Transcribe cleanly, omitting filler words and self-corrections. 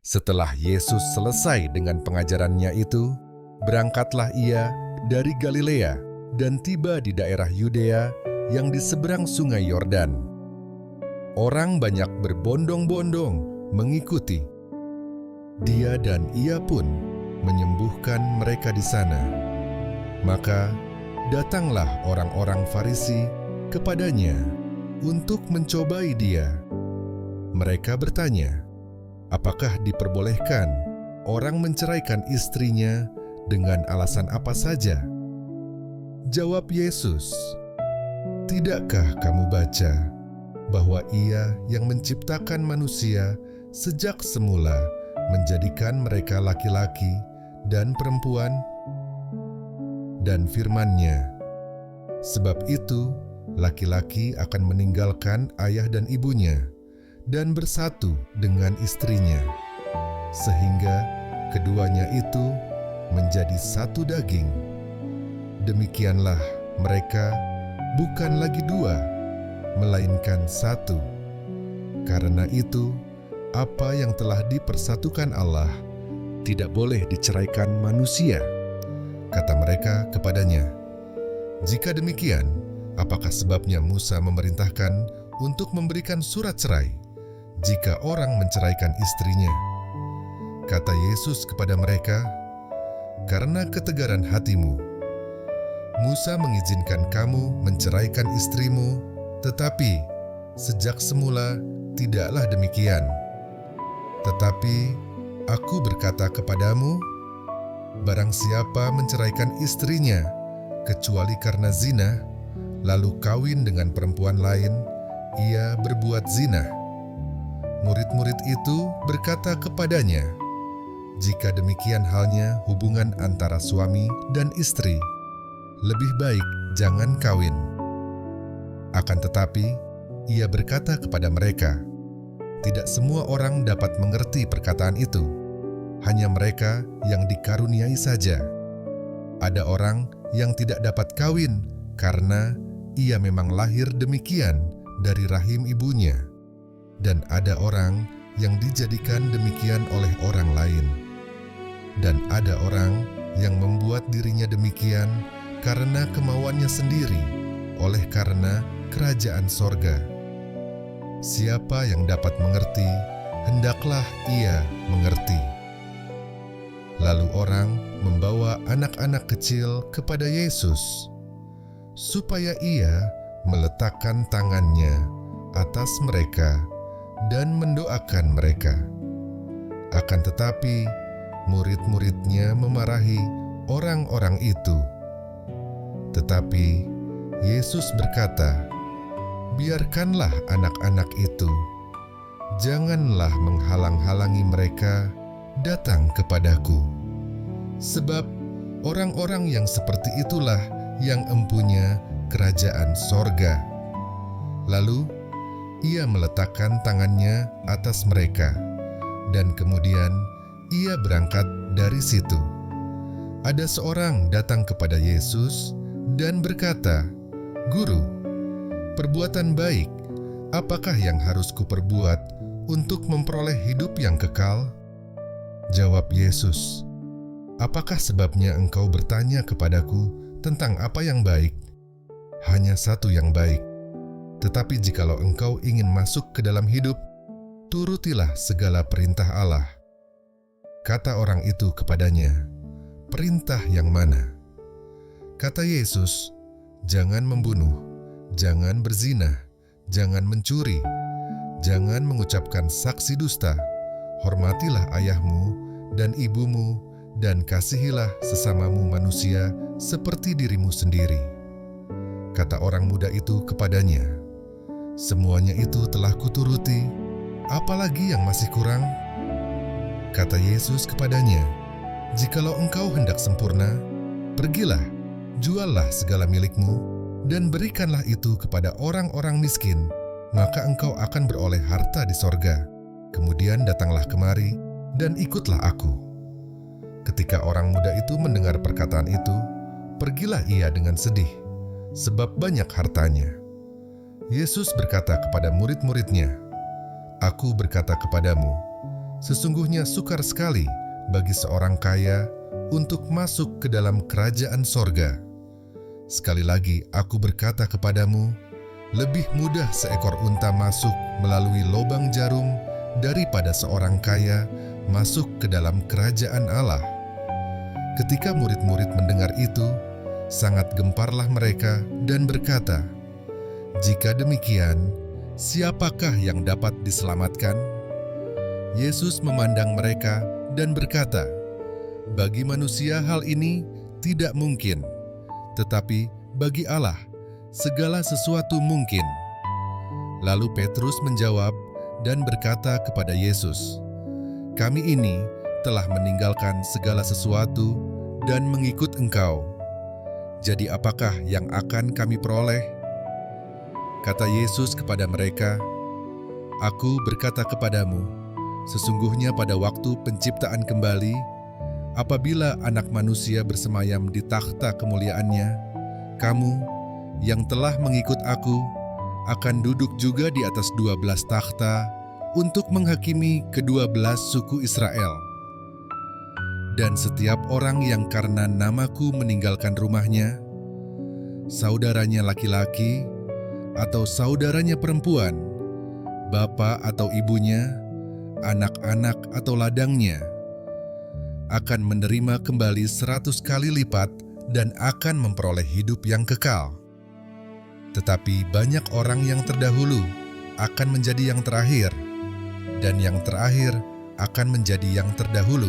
Setelah Yesus selesai dengan pengajarannya itu, berangkatlah ia dari Galilea dan tiba di daerah Yudea yang di seberang sungai Yordan. Orang banyak berbondong-bondong mengikuti. Dia dan ia pun menyembuhkan mereka di sana. Maka datanglah orang-orang Farisi kepadanya untuk mencobai dia. Mereka bertanya, apakah diperbolehkan orang menceraikan istrinya dengan alasan apa saja? Jawab Yesus, "Tidakkah kamu baca bahwa Ia yang menciptakan manusia sejak semula menjadikan mereka laki-laki dan perempuan? Dan firman-Nya, sebab itu laki-laki akan meninggalkan ayah dan ibunya dan bersatu dengan istrinya, sehingga keduanya itu menjadi satu daging. Demikianlah mereka bukan lagi dua, melainkan satu. Karena itu, apa yang telah dipersatukan Allah tidak boleh diceraikan manusia." Kata mereka kepadanya, "Jika demikian, apakah sebabnya Musa memerintahkan untuk memberikan surat cerai jika orang menceraikan istrinya?" Kata Yesus kepada mereka, "Karena ketegaran hatimu, Musa mengizinkan kamu menceraikan istrimu, tetapi sejak semula tidaklah demikian. Tetapi Aku berkata kepadamu, barang siapa menceraikan istrinya kecuali karena zina, lalu kawin dengan perempuan lain, ia berbuat zina." Murid-murid itu berkata kepadanya, "Jika demikian halnya hubungan antara suami dan istri, lebih baik jangan kawin." Akan tetapi, ia berkata kepada mereka, tidak semua orang dapat mengerti perkataan itu, hanya mereka yang dikaruniai saja. Ada orang yang tidak dapat kawin karena ia memang lahir demikian dari rahim ibunya, dan ada orang yang dijadikan demikian oleh orang lain, dan ada orang yang membuat dirinya demikian karena kemauannya sendiri, oleh karena kerajaan sorga. Siapa yang dapat mengerti, hendaklah ia mengerti. Lalu orang membawa anak-anak kecil kepada Yesus, supaya ia meletakkan tangannya atas mereka dan mendoakan mereka. Akan tetapi, murid-muridnya memarahi orang-orang itu. Tetapi Yesus berkata, "Biarkanlah anak-anak itu, janganlah menghalang-halangi mereka datang kepadaku. Sebab orang-orang yang seperti itulah yang empunya kerajaan sorga." Lalu ia meletakkan tangannya atas mereka, dan kemudian ia berangkat dari situ. Ada seorang datang kepada Yesus dan berkata, "Guru, perbuatan baik, apakah yang harus kuperbuat untuk memperoleh hidup yang kekal?" Jawab Yesus, "Apakah sebabnya engkau bertanya kepadaku tentang apa yang baik? Hanya satu yang baik. Tetapi jikalau engkau ingin masuk ke dalam hidup, turutilah segala perintah Allah." Kata orang itu kepadanya, "Perintah yang mana?" Kata Yesus, "Jangan membunuh, jangan berzina, jangan mencuri, jangan mengucapkan saksi dusta, hormatilah ayahmu dan ibumu, dan kasihilah sesamamu manusia seperti dirimu sendiri." Kata orang muda itu kepadanya, "Semuanya itu telah kuturuti, apalagi yang masih kurang?" Kata Yesus kepadanya, "Jikalau engkau hendak sempurna, pergilah, juallah segala milikmu, dan berikanlah itu kepada orang-orang miskin, maka engkau akan beroleh harta di sorga. Kemudian datanglah kemari, dan ikutlah aku." Ketika orang muda itu mendengar perkataan itu, pergilah ia dengan sedih, sebab banyak hartanya. Yesus berkata kepada murid-muridnya, "Aku berkata kepadamu, Sesungguhnya sukar sekali bagi seorang kaya untuk masuk ke dalam kerajaan sorga. Sekali lagi aku berkata kepadamu, lebih mudah seekor unta masuk melalui lobang jarum daripada seorang kaya masuk ke dalam kerajaan Allah." Ketika murid-murid mendengar itu, sangat gemparlah mereka dan berkata, "Jika demikian, siapakah yang dapat diselamatkan?" Yesus memandang mereka dan berkata, "Bagi manusia hal ini tidak mungkin, tetapi bagi Allah segala sesuatu mungkin." Lalu Petrus menjawab dan berkata kepada Yesus, "Kami ini telah meninggalkan segala sesuatu dan mengikut Engkau. Jadi apakah yang akan kami peroleh?" Kata Yesus kepada mereka, "Aku berkata kepadamu, sesungguhnya pada waktu penciptaan kembali, apabila Anak Manusia bersemayam di takhta kemuliaannya, kamu yang telah mengikut Aku akan duduk juga di atas 12 takhta untuk menghakimi ke-12 suku Israel. Dan setiap orang yang karena nama-Ku meninggalkan rumahnya, saudaranya laki-laki atau saudaranya perempuan, bapa atau ibunya, anak-anak atau ladangnya, akan menerima kembali 100 kali lipat dan akan memperoleh hidup yang kekal. Tetapi banyak orang yang terdahulu akan menjadi yang terakhir, dan yang terakhir akan menjadi yang terdahulu."